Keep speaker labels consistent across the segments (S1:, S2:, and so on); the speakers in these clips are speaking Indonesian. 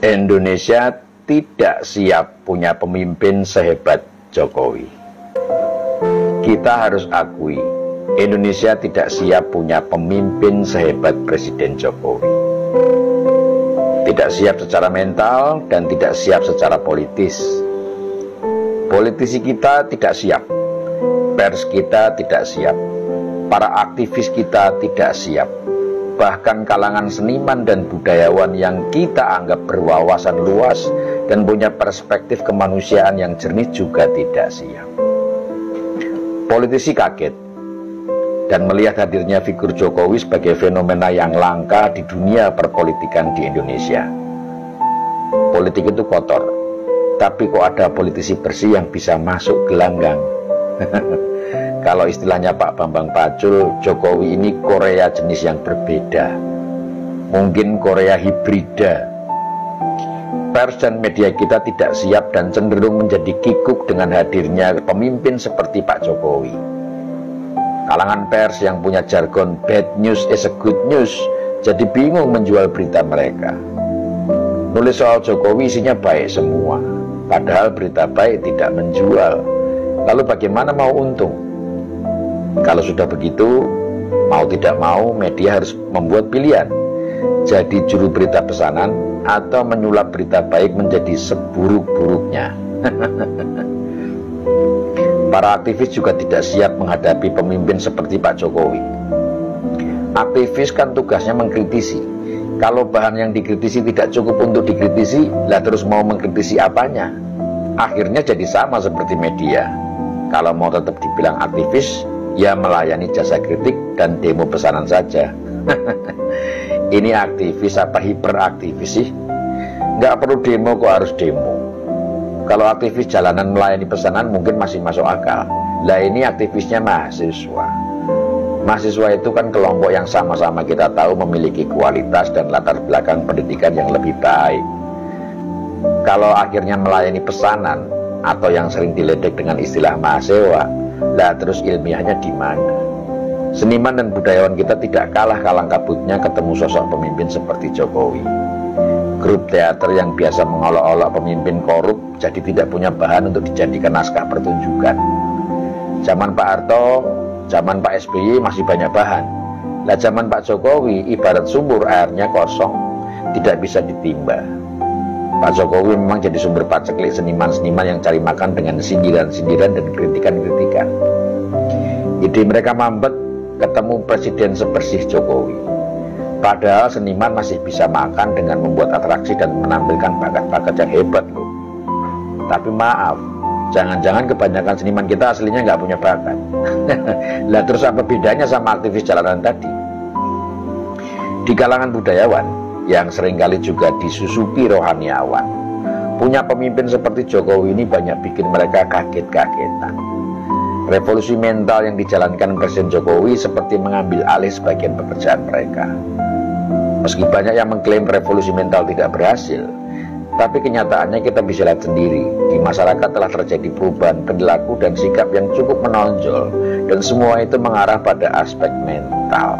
S1: Indonesia tidak siap punya pemimpin sehebat Jokowi. Kita harus akui, Indonesia tidak siap punya pemimpin sehebat Presiden Jokowi. Tidak siap secara mental dan tidak siap secara politis. Politisi kita tidak siap, pers kita tidak siap, para aktivis kita tidak siap. Bahkan kalangan seniman dan budayawan yang kita anggap berwawasan luas dan punya perspektif kemanusiaan yang jernih juga tidak siap. Politisi kaget dan melihat hadirnya figur Jokowi sebagai fenomena yang langka di dunia perpolitikan di Indonesia. Politik itu kotor, tapi kok ada politisi bersih yang bisa masuk gelanggang. Kalau istilahnya Pak Bambang Pacul, Jokowi ini Korea jenis yang berbeda. Mungkin Korea hibrida. Pers dan media kita tidak siap dan cenderung menjadi kikuk dengan hadirnya pemimpin seperti Pak Jokowi. Kalangan pers yang punya jargon bad news is a good news jadi bingung menjual berita mereka. Nulis soal Jokowi isinya baik semua, padahal berita baik tidak menjual. Lalu bagaimana mau untung? Kalau sudah begitu, mau tidak mau media harus membuat pilihan. Jadi juru berita pesanan atau menyulap berita baik menjadi seburuk-buruknya. Para aktivis juga tidak siap menghadapi pemimpin seperti Pak Jokowi. Aktivis kan tugasnya mengkritisi. Kalau bahan yang dikritisi tidak cukup untuk dikritisi, lah terus mau mengkritisi apanya? Akhirnya jadi sama seperti media. Kalau mau tetap dibilang aktivis, ya melayani jasa kritik dan demo pesanan saja. Ini aktivis apa hiperaktivis sih? Nggak perlu demo kok harus demo. Kalau aktivis jalanan melayani pesanan mungkin masih masuk akal. Lah ini aktivisnya mahasiswa. Mahasiswa itu kan kelompok yang sama-sama kita tahu memiliki kualitas dan latar belakang pendidikan yang lebih baik. Kalau akhirnya melayani pesanan atau yang sering diledek dengan istilah mahasiswa, lah terus ilmiahnya di mana? Seniman dan budayawan kita tidak kalah kalang kabutnya ketemu sosok pemimpin seperti Jokowi. Grup teater yang biasa mengolok-olok pemimpin korup jadi tidak punya bahan untuk dijadikan naskah pertunjukan. Zaman Pak Harto, zaman Pak SBY masih banyak bahan. Lah zaman Pak Jokowi ibarat sumur airnya kosong, tidak bisa ditimba. Pak Jokowi memang jadi sumber paceklik seniman-seniman yang cari makan dengan sindiran-sindiran dan kritikan-kritikan. Ide mereka mampet ketemu presiden sebersih Jokowi. Padahal seniman masih bisa makan dengan membuat atraksi dan menampilkan bakat-bakat yang hebat loh. Tapi maaf, jangan-jangan kebanyakan seniman kita aslinya nggak punya bakat. Lah terus apa bedanya sama aktivis jalanan tadi? Di kalangan budayawan yang seringkali juga disusupi rohaniawan, punya pemimpin seperti Jokowi ini banyak bikin mereka kaget-kagetan. Revolusi mental yang dijalankan Presiden Jokowi seperti mengambil alih sebagian pekerjaan mereka. Meski banyak yang mengklaim revolusi mental tidak berhasil, tapi kenyataannya kita bisa lihat sendiri. Di masyarakat telah terjadi perubahan perilaku dan sikap yang cukup menonjol, dan semua itu mengarah pada aspek mental.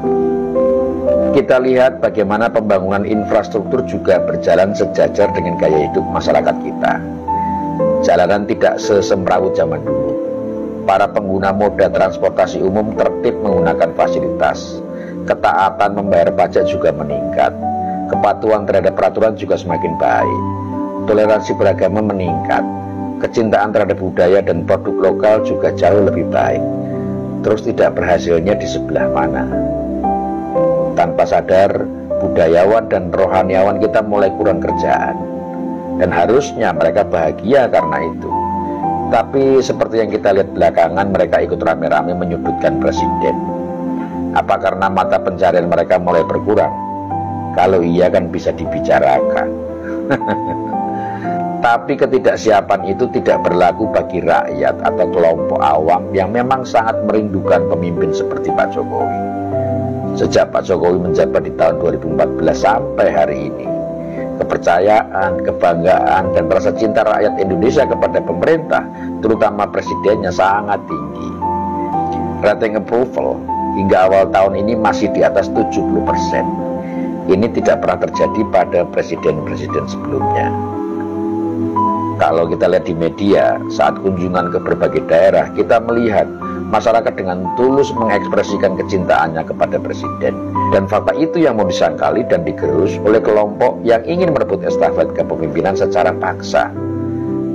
S1: Kita lihat bagaimana pembangunan infrastruktur juga berjalan sejajar dengan gaya hidup masyarakat kita. Jalanan tidak sesemrawut zaman dulu. Para pengguna moda transportasi umum tertib menggunakan fasilitas. Ketaatan membayar pajak juga meningkat. Kepatuhan terhadap peraturan juga semakin baik. Toleransi beragama meningkat. Kecintaan terhadap budaya dan produk lokal juga jauh lebih baik. Terus tidak berhasilnya di sebelah mana? Tanpa sadar, budayawan dan rohaniawan kita mulai kurang kerjaan. Dan harusnya mereka bahagia karena itu. Tapi seperti yang kita lihat belakangan, mereka ikut rame-rame menyudutkan presiden. Apa karena mata pencarian mereka mulai berkurang? Kalau iya kan bisa dibicarakan. Tapi ketidaksiapan itu tidak berlaku bagi rakyat atau kelompok awam yang memang sangat merindukan pemimpin seperti Pak Jokowi. Sejak Pak Jokowi menjabat di tahun 2014 sampai hari ini, kepercayaan, kebanggaan, dan rasa cinta rakyat Indonesia kepada pemerintah, terutama presidennya, sangat tinggi. Rating approval hingga awal tahun ini masih di atas 70%. Ini tidak pernah terjadi pada presiden-presiden sebelumnya. Kalau kita lihat di media, saat kunjungan ke berbagai daerah, kita melihat masyarakat dengan tulus mengekspresikan kecintaannya kepada presiden. Dan fakta itu yang mau disangkali dan digerus oleh kelompok yang ingin merebut estafet kepemimpinan secara paksa.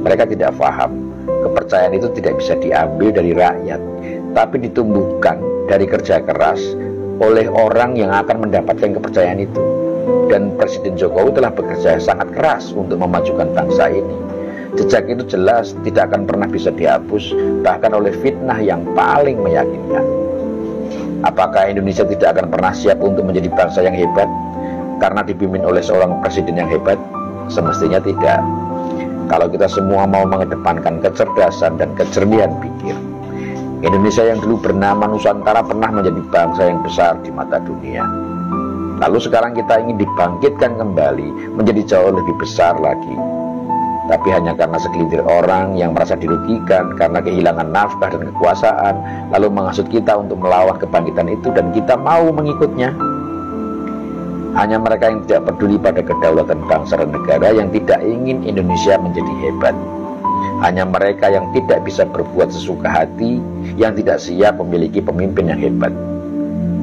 S1: Mereka tidak paham, kepercayaan itu tidak bisa diambil dari rakyat, tapi ditumbuhkan dari kerja keras oleh orang yang akan mendapatkan kepercayaan itu. Dan Presiden Jokowi telah bekerja sangat keras untuk memajukan bangsa ini. Jejak itu jelas tidak akan pernah bisa dihapus, bahkan oleh fitnah yang paling meyakinkan. Apakah Indonesia tidak akan pernah siap untuk menjadi bangsa yang hebat karena dipimpin oleh seorang presiden yang hebat? Semestinya tidak. Kalau kita semua mau mengedepankan kecerdasan dan kejernihan pikir, Indonesia yang dulu bernama Nusantara pernah menjadi bangsa yang besar di mata dunia. Lalu sekarang kita ingin dibangkitkan kembali menjadi jauh lebih besar lagi. Tapi hanya karena segelintir orang yang merasa dirugikan karena kehilangan nafkah dan kekuasaan, lalu menghasut kita untuk melawan kebangkitan itu dan kita mau mengikutnya. Hanya mereka yang tidak peduli pada kedaulatan bangsa dan negara yang tidak ingin Indonesia menjadi hebat. Hanya mereka yang tidak bisa berbuat sesuka hati, yang tidak siap memiliki pemimpin yang hebat.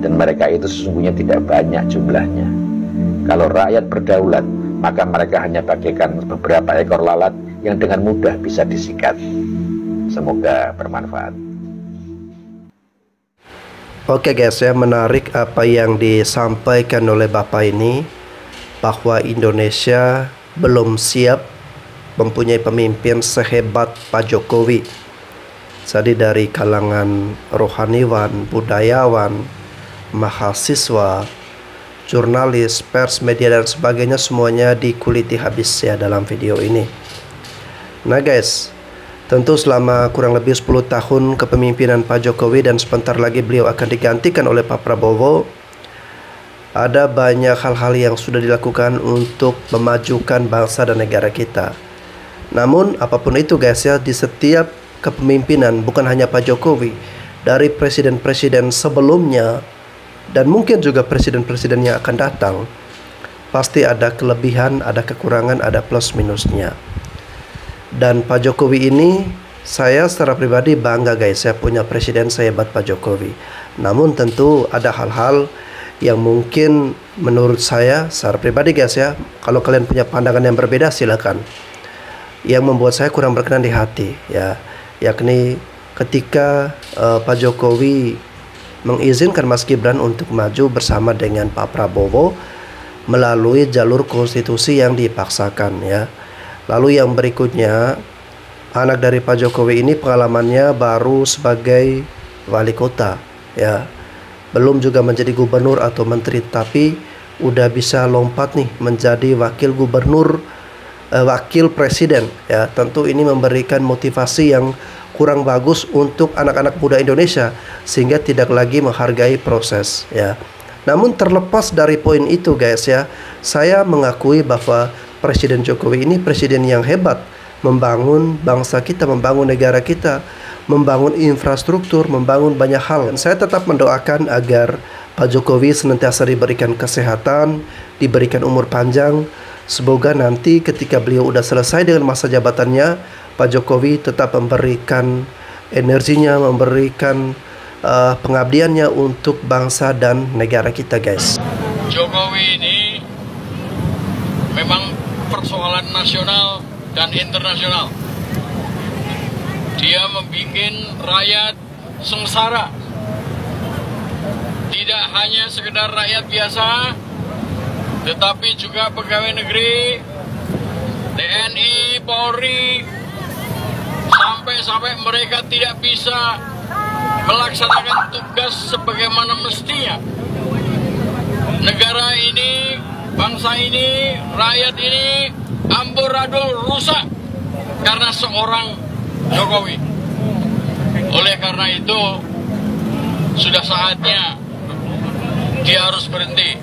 S1: Dan mereka itu sesungguhnya tidak banyak jumlahnya. Kalau rakyat berdaulat, maka mereka hanya bagaikan beberapa ekor lalat yang dengan mudah bisa disikat. Semoga bermanfaat.
S2: Oke guys ya, menarik apa yang disampaikan oleh Bapak ini, bahwa Indonesia belum siap mempunyai pemimpin sehebat Pak Jokowi. Jadi dari kalangan rohaniwan, budayawan, mahasiswa, jurnalis, pers, media dan sebagainya, semuanya dikuliti habis ya dalam video ini. Nah guys, tentu selama kurang lebih 10 tahun kepemimpinan Pak Jokowi dan sebentar lagi beliau akan digantikan oleh Pak Prabowo, ada banyak hal-hal yang sudah dilakukan untuk memajukan bangsa dan negara kita. Namun apapun itu guys ya, di setiap kepemimpinan bukan hanya Pak Jokowi, dari presiden-presiden sebelumnya dan mungkin juga presiden-presiden yang akan datang, pasti ada kelebihan, ada kekurangan, ada plus minusnya. Dan Pak Jokowi ini, saya secara pribadi bangga guys, saya punya presiden sehebat Pak Jokowi. Namun tentu ada hal-hal yang mungkin menurut saya secara pribadi guys ya, kalau kalian punya pandangan yang berbeda silakan, yang membuat saya kurang berkenan di hati ya, yakni ketika Pak Jokowi mengizinkan Mas Gibran untuk maju bersama dengan Pak Prabowo melalui jalur konstitusi yang dipaksakan ya. Lalu yang berikutnya, anak dari Pak Jokowi ini pengalamannya baru sebagai wali kota ya, belum juga menjadi gubernur atau menteri, tapi udah bisa lompat nih menjadi wakil gubernur, wakil presiden ya. Tentu ini memberikan motivasi yang kurang bagus untuk anak-anak muda Indonesia, sehingga tidak lagi menghargai proses ya. Namun terlepas dari poin itu guys ya, saya mengakui bahwa Presiden Jokowi ini presiden yang hebat, membangun bangsa kita, membangun negara kita, membangun infrastruktur, membangun banyak hal. Dan saya tetap mendoakan agar Pak Jokowi senantiasa diberikan kesehatan, diberikan umur panjang. Semoga nanti ketika beliau udah selesai dengan masa jabatannya, Pak Jokowi tetap memberikan energinya, memberikan pengabdiannya untuk bangsa dan negara kita guys.
S3: Jokowi ini memang persoalan nasional dan internasional. Dia membuat rakyat sengsara. Tidak hanya sekedar rakyat biasa, tetapi juga pegawai negeri, TNI, Polri, sampai mereka tidak bisa melaksanakan tugas sebagaimana mestinya. Negara ini, bangsa ini, rakyat ini amburadul rusak karena seorang Jokowi. Oleh karena itu, sudah saatnya dia harus berhenti.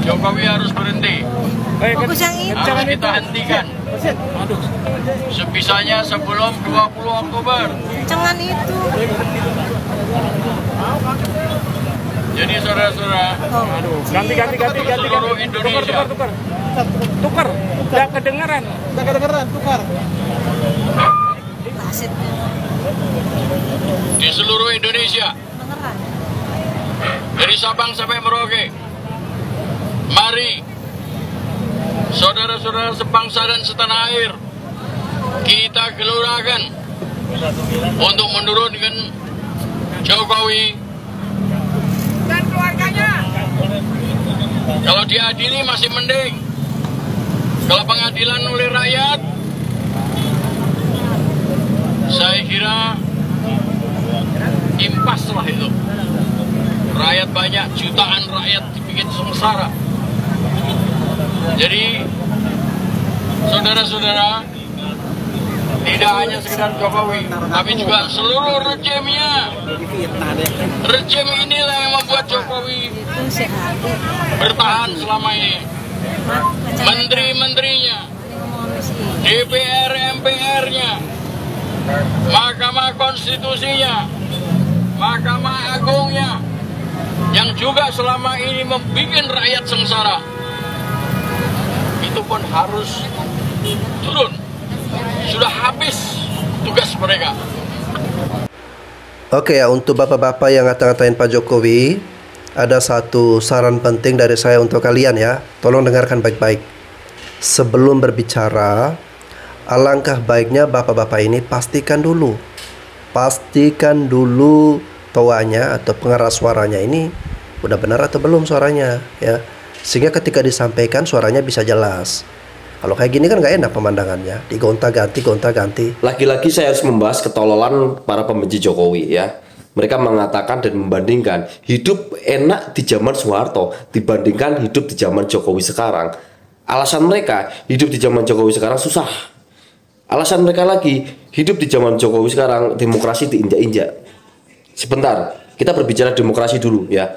S3: Jokowi harus berhenti. Harus kita hentikan. Sebisanya sebelum 20 Oktober.
S4: Jangan itu.
S3: Jadi saudara-saudara,
S4: Ganti.
S3: seluruh Indonesia,
S4: Tukar. Nggak kedengeran, tukar.
S3: di seluruh Indonesia, dari Sabang sampai Merauke, mari saudara-saudara sebangsa dan setanah air, kita gelurakan untuk menurunkan Jokowi
S4: Dan keluarganya.
S3: Kalau diadili masih mending. Kalau pengadilan oleh rakyat, saya kira impas lah itu. Rakyat banyak, jutaan rakyat dibikin sengsara. Jadi, saudara-saudara, tidak hanya sekedar Jokowi, tapi juga seluruh rejimnya. Rejim inilah yang membuat Jokowi bertahan selama ini. Menteri-menterinya, DPR, MPR-nya, Mahkamah Konstitusinya, Mahkamah Agungnya, yang juga selama ini membuat rakyat sengsara, itu pun harus turun. Sudah habis tugas mereka.
S2: Oke ya, untuk bapak-bapak yang ngata-ngatain Pak Jokowi, ada satu saran penting dari saya untuk kalian ya. Tolong dengarkan baik-baik. Sebelum berbicara, alangkah baiknya bapak-bapak ini pastikan dulu toanya atau pengeras suaranya ini udah benar atau belum suaranya ya. Sehingga ketika disampaikan suaranya bisa jelas. Kalau kayak gini kan nggak enak pemandangannya, digonta-ganti.
S5: Lagi-lagi saya harus membahas ketololan para pembenci Jokowi ya. Mereka mengatakan dan membandingkan hidup enak di zaman Soeharto dibandingkan hidup di zaman Jokowi sekarang. Alasan mereka hidup di zaman Jokowi sekarang susah. Alasan mereka lagi hidup di zaman Jokowi sekarang demokrasi diinjak-injak. Sebentar, kita berbicara demokrasi dulu ya.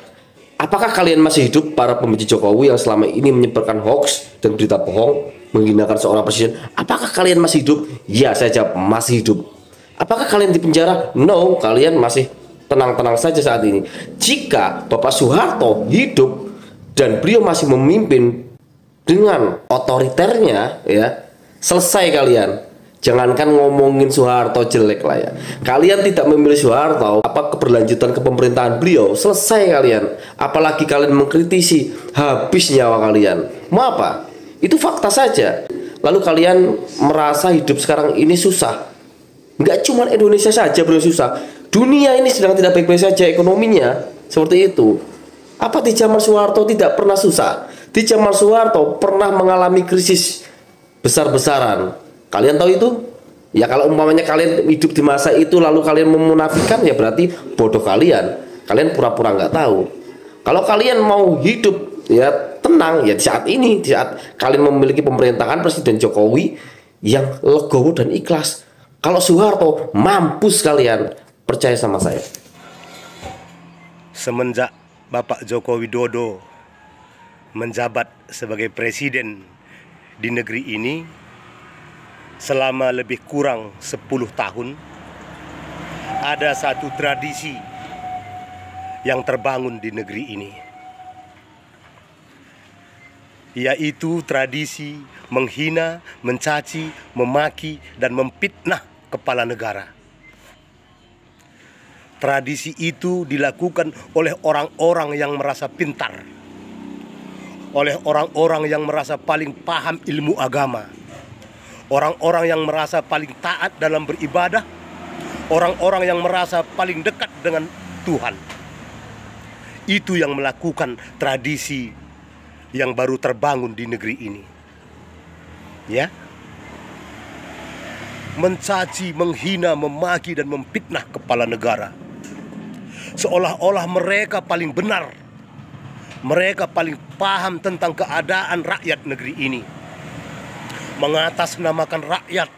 S5: Apakah kalian masih hidup para pembenci Jokowi yang selama ini menyebarkan hoax dan berita bohong, menghinakan seorang presiden? Apakah kalian masih hidup? Ya, saya jawab masih hidup. Apakah kalian di penjara? No, kalian masih tenang-tenang saja saat ini. Jika Bapak Soeharto hidup dan beliau masih memimpin dengan otoriternya ya, selesai kalian. Jangankan ngomongin Soeharto jelek lah ya. Kalian tidak memilih Soeharto, apa keberlanjutan kepemerintahan beliau, selesai kalian. Apalagi kalian mengkritisi, habis nyawa kalian. Mau apa? Itu fakta saja. Lalu kalian merasa hidup sekarang ini susah. Nggak cuma Indonesia saja beliau susah. Dunia ini sedang tidak baik-baik saja ekonominya. Seperti itu. Apa di zaman Soeharto tidak pernah susah? Di zaman Soeharto pernah mengalami krisis besar-besaran. Kalian tahu itu? Ya kalau umpamanya kalian hidup di masa itu lalu kalian memunafikan, ya berarti bodoh kalian. Kalian pura-pura nggak tahu. Kalau kalian mau hidup ya tenang ya di saat ini, di saat kalian memiliki pemerintahan Presiden Jokowi yang legowo dan ikhlas. Kalau Soeharto mampus kalian, percaya sama saya.
S6: Semenjak Bapak Joko Widodo menjabat sebagai presiden di negeri ini selama lebih kurang 10 tahun, ada satu tradisi yang terbangun di negeri ini, yaitu tradisi menghina, mencaci, memaki, dan memfitnah kepala negara. Tradisi itu dilakukan oleh orang-orang yang merasa pintar, oleh orang-orang yang merasa paling paham ilmu agama, orang-orang yang merasa paling taat dalam beribadah, orang-orang yang merasa paling dekat dengan Tuhan. Itu yang melakukan tradisi yang baru terbangun di negeri ini. Ya. Mencaci, menghina, memaki, dan memfitnah kepala negara. Seolah-olah mereka paling benar. Mereka paling paham tentang keadaan rakyat negeri ini. Mengatasnamakan rakyat,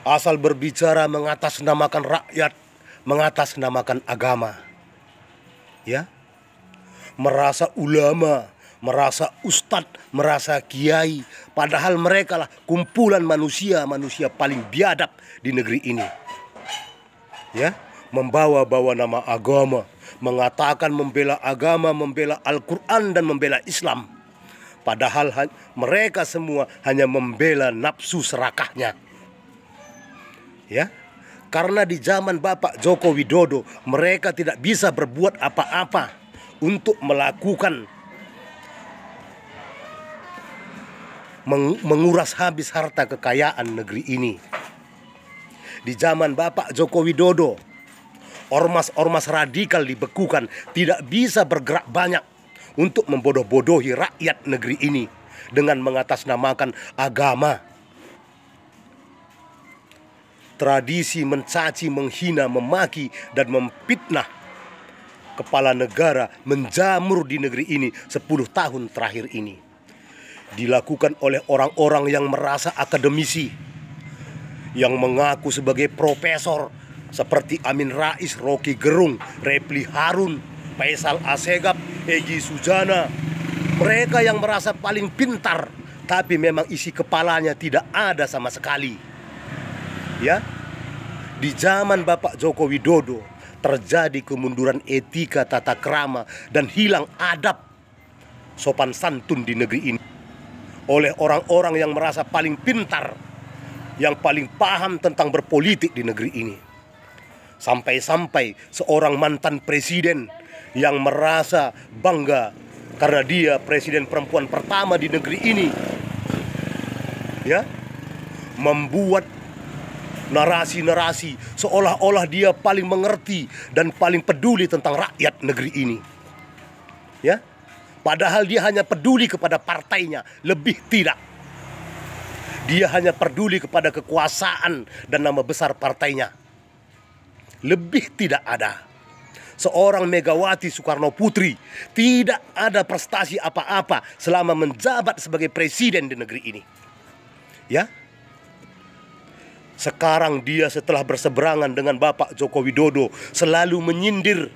S6: asal berbicara mengatasnamakan rakyat, mengatasnamakan agama, ya, merasa ulama, merasa ustadz, merasa kiai, padahal mereka lah kumpulan manusia paling biadab di negeri ini, ya, membawa-bawa nama agama, mengatakan membela agama, membela Al-Quran dan membela Islam. Padahal mereka semua hanya membela nafsu serakahnya. Ya, karena di zaman Bapak Joko Widodo mereka tidak bisa berbuat apa-apa untuk melakukan menguras habis harta kekayaan negeri ini. Di zaman Bapak Joko Widodo, ormas-ormas radikal dibekukan, tidak bisa bergerak banyak untuk membodoh-bodohi rakyat negeri ini dengan mengatasnamakan agama. Tradisi mencaci, menghina, memaki, dan memfitnah kepala negara menjamur di negeri ini 10 tahun terakhir ini. Dilakukan oleh orang-orang yang merasa akademisi, yang mengaku sebagai profesor seperti Amin Rais, Rocky Gerung, Repli Harun, Faisal Assegaf, Egy Sujana. Mereka yang merasa paling pintar, tapi memang isi kepalanya tidak ada sama sekali. Ya, di zaman Bapak Joko Widodo terjadi kemunduran etika tata krama dan hilang adab sopan santun di negeri ini oleh orang-orang yang merasa paling pintar, yang paling paham tentang berpolitik di negeri ini. Sampai-sampai seorang mantan presiden yang merasa bangga karena dia presiden perempuan pertama di negeri ini, ya, membuat narasi-narasi seolah-olah dia paling mengerti dan paling peduli tentang rakyat negeri ini. Ya, padahal dia hanya peduli kepada partainya, lebih tidak. Dia hanya peduli kepada kekuasaan dan nama besar partainya. Lebih tidak ada. Seorang Megawati Soekarno Putri tidak ada prestasi apa-apa selama menjabat sebagai presiden di negeri ini. Ya. Sekarang dia setelah berseberangan dengan Bapak Joko Widodo selalu menyindir,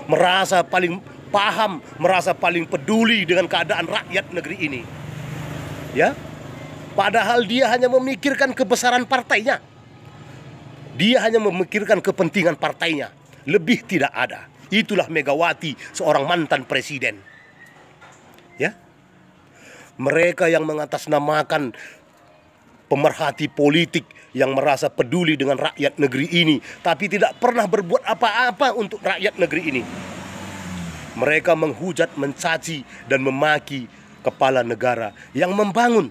S6: merasa paling paham, merasa paling peduli dengan keadaan rakyat negeri ini. Ya. Padahal dia hanya memikirkan kebesaran partainya. Dia hanya memikirkan kepentingan partainya. Lebih tidak ada. Itulah Megawati, seorang mantan presiden. Ya. Mereka yang mengatasnamakan pemerhati politik yang merasa peduli dengan rakyat negeri ini, tapi tidak pernah berbuat apa-apa untuk rakyat negeri ini. Mereka menghujat, mencaci, dan memaki kepala negara yang membangun,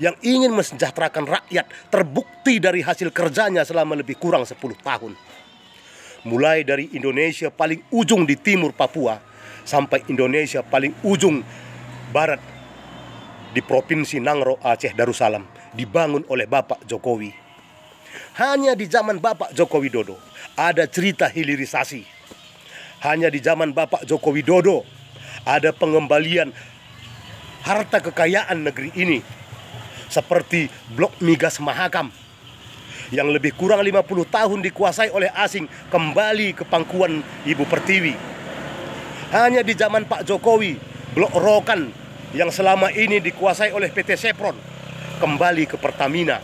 S6: yang ingin mensejahterakan rakyat, terbukti dari hasil kerjanya selama lebih kurang 10 tahun. Mulai dari Indonesia paling ujung di timur Papua sampai Indonesia paling ujung barat di Provinsi Nangro, Aceh Darussalam, dibangun oleh Bapak Jokowi. Hanya di zaman Bapak Joko Widodo ada cerita hilirisasi. Hanya di zaman Bapak Joko Widodo ada pengembalian harta kekayaan negeri ini, seperti Blok Migas Mahakam yang lebih kurang 50 tahun dikuasai oleh asing kembali ke pangkuan Ibu Pertiwi. Hanya di zaman Pak Jokowi, Blok Rokan yang selama ini dikuasai oleh PT Sepron kembali ke Pertamina.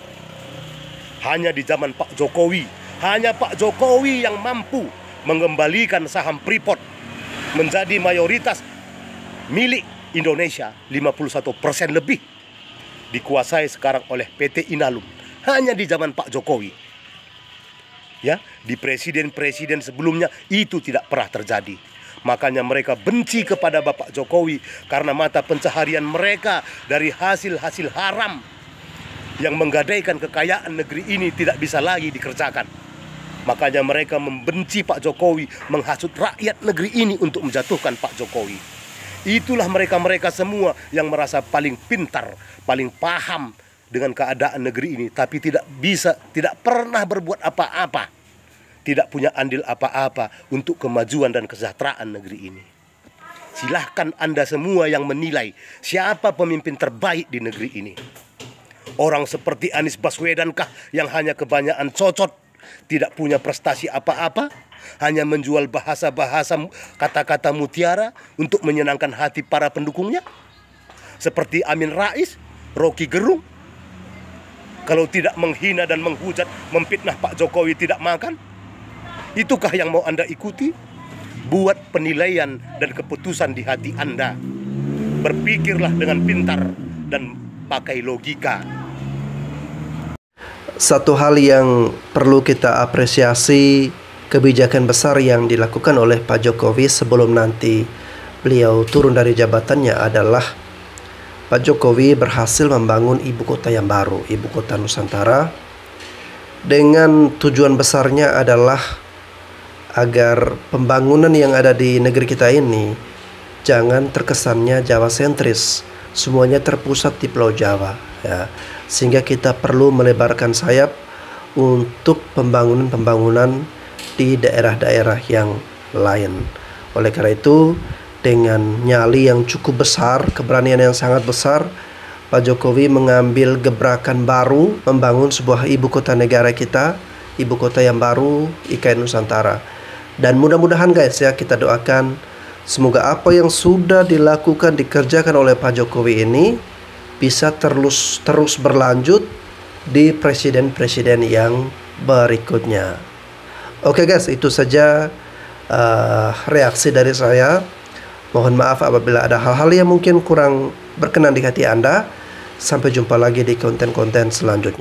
S6: Hanya di zaman Pak Jokowi, hanya Pak Jokowi yang mampu mengembalikan saham Freeport menjadi mayoritas milik Indonesia, 51% lebih dikuasai sekarang oleh PT Inalum. Hanya di zaman Pak Jokowi. Ya, di presiden-presiden sebelumnya itu tidak pernah terjadi. Makanya mereka benci kepada Bapak Jokowi karena mata pencaharian mereka dari hasil-hasil haram yang menggadaikan kekayaan negeri ini tidak bisa lagi dikerjakan. Makanya mereka membenci Pak Jokowi, menghasut rakyat negeri ini untuk menjatuhkan Pak Jokowi. Itulah mereka-mereka semua yang merasa paling pintar, paling paham dengan keadaan negeri ini, tapi tidak pernah berbuat apa-apa, tidak punya andil apa-apa untuk kemajuan dan kesejahteraan negeri ini. Silahkan Anda semua yang menilai siapa pemimpin terbaik di negeri ini. Orang seperti Anies Baswedan kah yang hanya kebanyakan cocot, tidak punya prestasi apa-apa, hanya menjual bahasa-bahasa kata-kata mutiara untuk menyenangkan hati para pendukungnya? Seperti Amin Rais, Rocky Gerung, kalau tidak menghina dan menghujat, memfitnah Pak Jokowi tidak makan? Itukah yang mau Anda ikuti? Buat penilaian dan keputusan di hati Anda. Berpikirlah dengan pintar dan pakai logika.
S2: Satu hal yang perlu kita apresiasi, kebijakan besar yang dilakukan oleh Pak Jokowi sebelum nanti beliau turun dari jabatannya adalah Pak Jokowi berhasil membangun ibu kota yang baru, ibu kota Nusantara, dengan tujuan besarnya adalah agar pembangunan yang ada di negeri kita ini jangan terkesannya Jawa sentris, semuanya terpusat di Pulau Jawa, ya. Sehingga kita perlu melebarkan sayap untuk pembangunan-pembangunan di daerah-daerah yang lain. Oleh karena itu, dengan nyali yang cukup besar, keberanian yang sangat besar, Pak Jokowi mengambil gebrakan baru membangun sebuah ibu kota negara kita, ibu kota yang baru, IKN Nusantara. Dan mudah-mudahan guys ya, kita doakan semoga apa yang sudah dilakukan, dikerjakan oleh Pak Jokowi ini bisa terus berlanjut di presiden-presiden yang berikutnya. Oke guys, itu saja reaksi dari saya. Mohon maaf apabila ada hal-hal yang mungkin kurang berkenan di hati Anda. Sampai jumpa lagi di konten-konten selanjutnya.